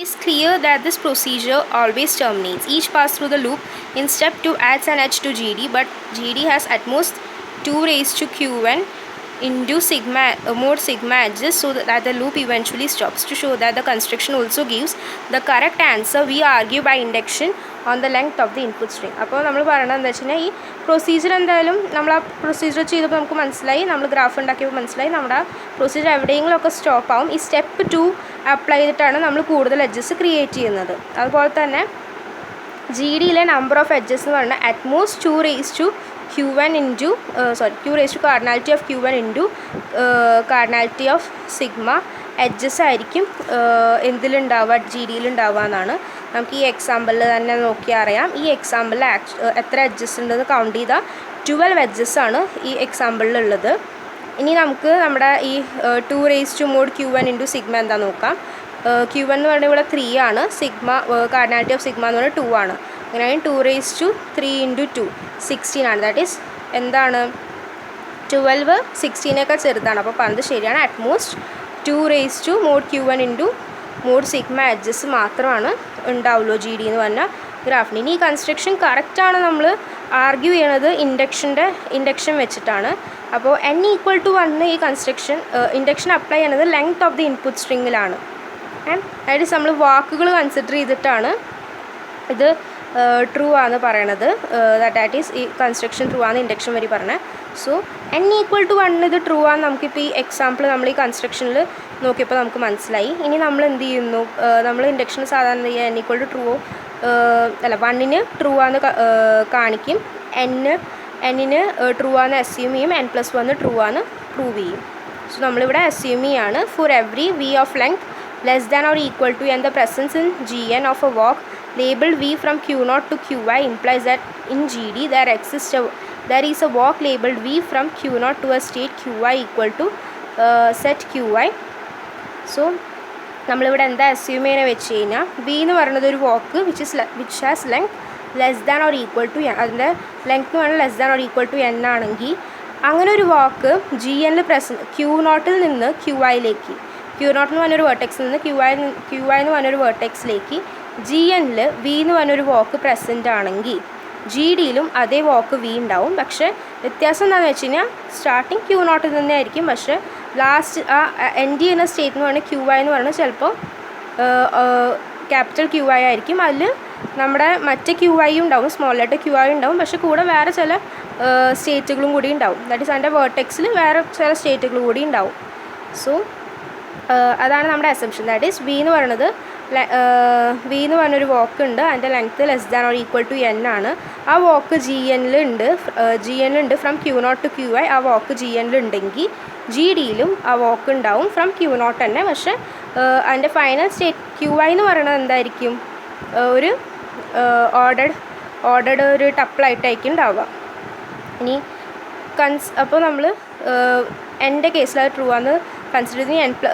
It's clear that this procedure always terminates. Each pass through the loop in step 2 adds an edge to GD, but GD has at most 2 raised to Q1 into sigma mod sigma edges so that the loop eventually stops. To show that the construction also gives the correct answer, we argue by induction on the length of the input string. അപ്പോൾ നമ്മൾ പറയണത് എന്താ വെച്ച് കഴിഞ്ഞാൽ ഈ procedure എന്തായാലും നമ്മൾ ആ പ്രൊസീജിയർ ചെയ്തപ്പോൾ നമുക്ക് മനസ്സിലായി, നമ്മൾ ഗ്രാഫ് ഉണ്ടാക്കിയപ്പോൾ മനസ്സിലായി നമ്മുടെ പ്രൊസീജിയർ എവിടെയെങ്കിലുമൊക്കെ സ്റ്റോപ്പ് ആവും. ഈ സ്റ്റെപ്പ് 2 അപ്ലൈ ചെയ്തിട്ടാണ് നമ്മൾ കൂടുതൽ എഡ്ജസ് ക്രിയേറ്റ് ചെയ്യുന്നത്. അതുപോലെ തന്നെ ജി ഡിയിലെ നമ്പർ ഓഫ് എഡ്ജസ് എന്ന് പറഞ്ഞാൽ utmost 2 raised to Q1 into Q raised to cardinality of Q1 into cardinality of sigma edges ആയിരിക്കും എന്തിലുണ്ടാവുക, ജി ഡിയിലുണ്ടാവുക എന്നാണ്. നമുക്ക് ഈ എക്സാമ്പിളിൽ തന്നെ നോക്കിയാൽ അറിയാം. ഈ എക്സാമ്പിളിൽ എത്ര എഡ്ജസ് ഉണ്ടെന്ന് കൗണ്ട് ചെയ്താൽ 12 എഡ്ജസ് ആണ് ഈ എക്സാമ്പിളിലുള്ളത്. ഇനി നമുക്ക് നമ്മുടെ ഈ 2 raised to mod Q1 into sigma എന്താ നോക്കാം. Q1 എന്ന് പറഞ്ഞാൽ ഇവിടെ 3 ആണ്, സിഗ്മ കാർഡിനാലിറ്റി ഓഫ് സിഗ്മ എന്ന് പറഞ്ഞാൽ 2 ആണ്. അങ്ങനെയാണെങ്കിൽ 2 raised to 3 into 2 16 ആണ്. ദാറ്റ് ഈസ് എന്താണ് 12 16നേക്കാൾ ചെറുതാണ്. അപ്പോൾ പറഞ്ഞത് ശരിയാണ്. Utmost 2 raised to mod Q1 into mod sigma edges മാത്രമാണ് ഉണ്ടാവുള്ളൂ ജി ഡി എന്ന് പറഞ്ഞാൽ ഗ്രാഫിന്. ഇനി ഈ കൺസ്ട്രക്ഷൻ കറക്റ്റാണ് നമ്മൾ ആർഗ്യൂ ചെയ്യണത് ഇൻഡക്ഷൻ വെച്ചിട്ടാണ്. അപ്പോൾ n = 1 ഈ ഇൻഡക്ഷൻ അപ്ലൈ ചെയ്യണത് ലെങ്ത് ഓഫ് ദി ഇൻപുട്ട് സ്ട്രിങ്ങിലാണ്. അതായത് നമ്മൾ വാക്കുകൾ കൺസിഡർ ചെയ്തിട്ടാണ് ഇത് ട്രൂ ആണ് പറയണത്. ദാറ്റ് ഈസ് ഈ കൺസ്ട്രക്ഷൻ ട്രൂ ആണ് ഇൻഡക്ഷൻ വഴി പറഞ്ഞത്. സോ n = 1 ഇത് ട്രൂ ആണ്. നമുക്കിപ്പോൾ ഈ എക്സാമ്പിൾ നമ്മൾ ഈ കൺസ്ട്രക്ഷനിൽ നോക്കിയപ്പോൾ നമുക്ക് മനസ്സിലായി. ഇനി നമ്മൾ എന്ത് ചെയ്യുന്നു, നമ്മൾ ഇൻഡക്ഷൻ സാധാരണ n = ട്രൂ 1ന് ട്രൂ ആണെന്ന് കാണിക്കും, n-ന് ട്രൂ ആണെന്ന് അസ്യൂം ചെയ്യും, n+1 ട്രൂ ആണെന്ന് പ്രൂവ് ചെയ്യും. സോ നമ്മളിവിടെ അസ്യൂം ചെയ്യാണ് for every v of length less than or equal to and the presence in Gn of a walk labeled v from Q0 to Qi implies that in GD there is a walk labeled v from Q0 to a state Qi equal to set Qi. So നമ്മളിവിടെ എന്താ assume ചെയ്യുന്നത് വെച്ച് കഴിഞ്ഞാൽ v എന്ന് പറയുന്നത് ഒരു വാക്ക് which has length less than or equal to n, അതിൻ്റെ ലെങ്ത് എന്ന് പറഞ്ഞാൽ less than or equal to n ആണെങ്കിൽ അങ്ങനെ ഒരു വാക്ക് Gn Q0 നിന്ന് Qiയിലേക്ക്, Q0 എന്ന് പറഞ്ഞൊരു വേർട്ടെക്സിൽ നിന്ന് Qi എന്ന് പറഞ്ഞൊരു വേർട്ടെക്സിലേക്ക് Gn v എന്ന് പറഞ്ഞൊരു വാക്ക് പ്രസൻ്റ് ആണെങ്കിൽ ജി ഡിയിലും അതേ വാക്ക് v ഉണ്ടാവും. പക്ഷേ വ്യത്യാസം എന്താണെന്ന് വെച്ച് കഴിഞ്ഞാൽ സ്റ്റാർട്ടിങ് Q0 തന്നെ ആയിരിക്കും, പക്ഷേ ലാസ്റ്റ് ആ എൻഡ് ചെയ്യുന്ന സ്റ്റേറ്റ് എന്ന് പറഞ്ഞാൽ Qi എന്ന് പറഞ്ഞാൽ ചിലപ്പോൾ ക്യാപിറ്റൽ Qi ആയിരിക്കും. അതിൽ നമ്മുടെ മറ്റേ Qi ഉണ്ടാവും, സ്മോൾ ലെറ്റർ Qi ഉണ്ടാവും, പക്ഷേ കൂടെ വേറെ ചില സ്റ്റേറ്റുകളും കൂടി ഉണ്ടാവും. ദാറ്റ് ഈസ് അതിൻ്റെ വേർട്ടെക്സിൽ വേറെ ചില സ്റ്റേറ്റുകൾ കൂടി ഉണ്ടാവും. സോ അതാണ് നമ്മുടെ അസംഷൻ. ദാറ്റ് ഈസ് v എന്ന് പറയുന്നത് v എന്ന് പറഞ്ഞൊരു വാക്ക് ഉണ്ട്, അതിൻ്റെ length less than or equal to n ആണ്. ആ വാക്ക് Gn from Q0 to Qi. ആ വാക്ക് Gn ഉണ്ടെങ്കിൽ ജി ഡിയിലും ആ വാക്ക് ഉണ്ടാവും ഫ്രം Q0 തന്നെ. പക്ഷേ അതിൻ്റെ ഫൈനൽ സ്റ്റേറ്റ് Qi എന്ന് പറയുന്നത് എന്തായിരിക്കും, ഒരു ഓർഡേഡ് ഒരു ടപ്പിളായിട്ടായിരിക്കും ഉണ്ടാവുക. ഇനി അപ്പോൾ നമ്മൾ എൻ്റെ കേസിൽ അത് ട്രൂ ആണ് കൺസിഡർ ചെയ്ത്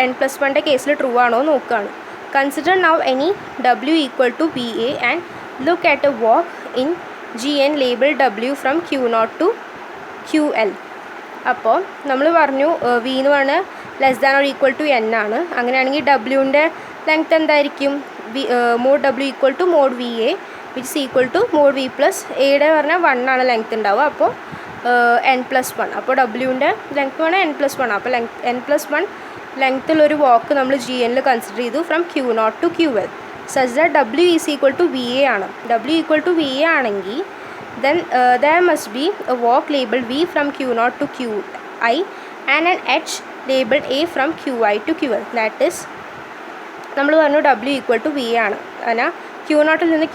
n+1 കേസിൽ ട്രൂ ആണോ നോക്കുകയാണ്. Consider now any w equal to va and look at a walk in Gn label w from Q0 to Ql. അപ്പോൾ നമ്മൾ പറഞ്ഞു v എന്ന് പറഞ്ഞാൽ less than or equal to n ആണ്. അങ്ങനെയാണെങ്കിൽ ഡബ്ല്യൂൻ്റെ ലെങ്ത് എന്തായിരിക്കും, mod w equal to mod va which is equal to mod v plus a യുടെ പറഞ്ഞാൽ 1 ആണ് ലെങ്ത് ഉണ്ടാവുക. അപ്പോൾ n+1, അപ്പോൾ ഡബ്ല്യൂൻ്റെ ലെങ്ത് വേണം n+1. അപ്പോൾ n+1 ലെങ്ത്തുള്ളൊരു വാക്ക് നമ്മൾ Gn കൺസിഡർ ചെയ്തു from Q0 to Ql such that w is equal to va ആണ്. w ഈക്വൽ ടു va ആണെങ്കിൽ then there must be a walk labeled v from Q0 to Qi and an edge labeled a from Qi to Ql. That is നമ്മൾ പറഞ്ഞു w equal to va ആണ്. എന്നാൽ Q0 നിന്ന്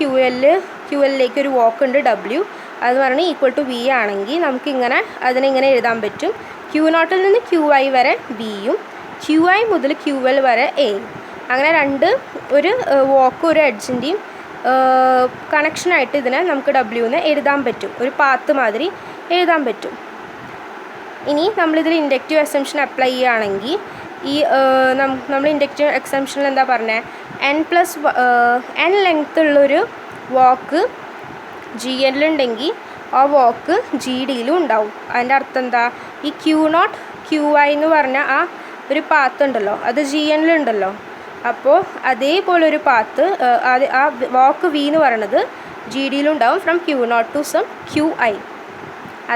Qlലേക്ക് ഒരു വാക്ക് ഉണ്ട് w, അത് പറഞ്ഞാൽ ഈക്വൽ ടു v ആണെങ്കിൽ നമുക്കിങ്ങനെ അതിനെങ്ങനെ എഴുതാൻ പറ്റും, Q0 നിന്ന് Qi വരെ vയും Qi മുതൽ Ql വരെ a. അങ്ങനെ ഒരു വാക്കും ഒരു എഡ്ജിൻ്റെയും കണക്ഷനായിട്ട് ഇതിനെ നമുക്ക് ഡബ്ല്യൂന്ന് എഴുതാൻ പറ്റും, ഒരു പാത്ത് മാതിരി എഴുതാൻ പറ്റും. ഇനി നമ്മളിതിൽ ഇൻഡക്റ്റീവ് അസംഷൻ അപ്ലൈ ചെയ്യുകയാണെങ്കിൽ ഈ നമ്മൾ ഇൻഡക്റ്റീവ് എക്സംഷനിൽ എന്താ പറഞ്ഞത്, n ലെങ്ത് ഉള്ളൊരു വാക്ക് Gn ആ വാക്ക് ജി ഡിയിലും ഉണ്ടാവും. അതിൻ്റെ അർത്ഥം എന്താ, ഈ Q0 Qi എന്ന് പറഞ്ഞ ആ ഒരു പാത്ത് ഉണ്ടല്ലോ, അത് Gn ഉണ്ടല്ലോ, അപ്പോൾ അതേപോലെ ഒരു പാത്ത് ആ വാക്ക് വി എന്ന് പറയുന്നത് ജി ഡിയിലുണ്ടാവും from Q0 to some QI.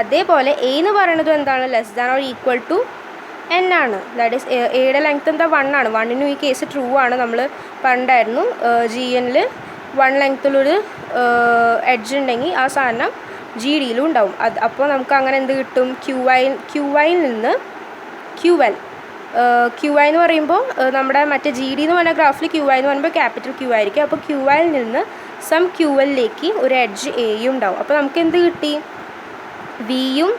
അതേപോലെ എ എന്ന് പറയുന്നത് എന്താണ് less than or equal to n ആണ്. ദാറ്റ് ഈസ് എയുടെ ലെങ്ത് എന്താ 1 ആണ്. 1നും ഈ കേസ് ട്രൂ ആണ്. നമ്മൾ പണ്ടായിരുന്നു GNൽ 1 ലെങ്ത്തുള്ളൊരു എഡ്ജ് ഉണ്ടെങ്കിൽ ആ സാധനം ജി ഡിയിലും ഉണ്ടാവും. അപ്പോൾ നമുക്ക് അങ്ങനെ എന്ത് കിട്ടും, QIയിൽ നിന്ന് QL. QI എന്ന് പറയുമ്പോൾ നമ്മുടെ മറ്റേ ജി ഡി എന്ന് പറഞ്ഞ ഗ്രാഫിൽ QI എന്ന് പറയുമ്പോൾ ക്യാപിറ്റൽ Q ആയിരിക്കും. അപ്പോൾ QIയിൽ നിന്ന് സം QLലേക്ക് ഒരു എഡ്ജ് എയും ഉണ്ടാവും. അപ്പോൾ നമുക്ക് എന്ത് കിട്ടി, വിയും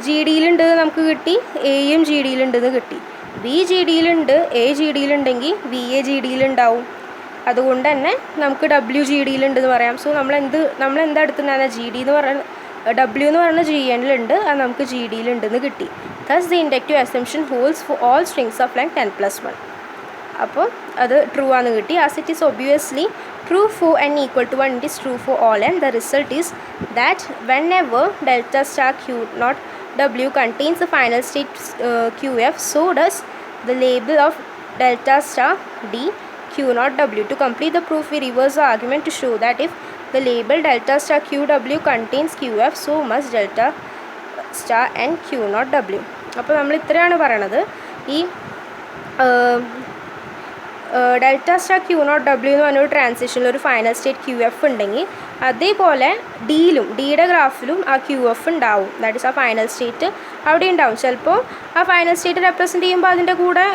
ജി ഡിയിലുണ്ടെന്ന് നമുക്ക് കിട്ടി, എയും ജി ഡിയിലുണ്ടെന്ന് കിട്ടി. ബി ജി ഡിയിലുണ്ട്, എ ജി ഡിയിലുണ്ടെങ്കിൽ വി എ ജി ഡിയിലുണ്ടാവും. അതുകൊണ്ട് തന്നെ നമുക്ക് W ജി ഡിയിലുണ്ടെന്ന് പറയാം. സോ നമ്മളെന്താ എടുത്തുണ്ടായിരുന്ന ജി ഡി എന്ന് പറയുന്ന W എന്ന് പറയുന്ന GNലുണ്ട്, അത് നമുക്ക് ജി ഡിയിലുണ്ടെന്ന് കിട്ടി. Thus the inductive assumption holds for all strings of length n+1. അപ്പോൾ അത് ട്രൂ ആണെന്ന് കിട്ടി. As it is obviously true for n equal to 1, it is true for all n. The result is that whenever delta star Q0 W contains the final state QF, so does the label of delta star D Q0 W. To complete the proof, we reverse the argument to show that if the label delta star QW contains QF, so must delta star n Q0 W. അപ്പോൾ നമ്മൾ ഇത്രയാണ് പറയണത്. ഈ delta star Q0 W എന്ന് പറഞ്ഞൊരു ട്രാൻസിഷനിൽ ഒരു final state QF ഉണ്ടെങ്കിൽ അതേപോലെ ഡിയുടെ ഗ്രാഫിലും ആ QF ഉണ്ടാവും. ദാറ്റ് ഈസ് ആ ഫൈനൽ സ്റ്റേറ്റ് അവിടെ ഉണ്ടാവും. ചിലപ്പോൾ ആ ഫൈനൽ സ്റ്റേറ്റ് റെപ്രസെൻറ്റ് ചെയ്യുമ്പോൾ അതിൻ്റെ കൂടെ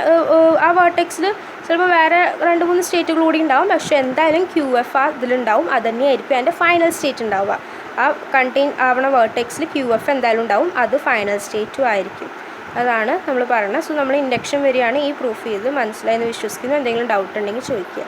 ആ വേർട്ടെക്സിൽ ചിലപ്പോൾ വേറെ 2-3 സ്റ്റേറ്റുകൾ കൂടി ഉണ്ടാവും. പക്ഷേ എന്തായാലും QF ആ ഇതിലുണ്ടാവും. അത് തന്നെയായിരിക്കും അതിൻ്റെ ഫൈനൽ സ്റ്റേറ്റ് ഉണ്ടാവുക. ആ കണ്ടെയ്ൻ ആവണ വേർട്ടെക്സിൽ QF എന്തായാലും ഉണ്ടാവും. അത് ഫൈനൽ സ്റ്റേറ്റും ആയിരിക്കും. അതാണ് നമ്മൾ പറയുന്നത്. സോ നമ്മൾ ഇൻഡക്ഷൻ വരെയാണ് ഈ പ്രൂഫ് ചെയ്ത് മനസ്സിലായെന്ന് വിശ്വസിക്കുന്നു. എന്തെങ്കിലും ഡൗട്ട് ഉണ്ടെങ്കിൽ ചോദിക്കുക.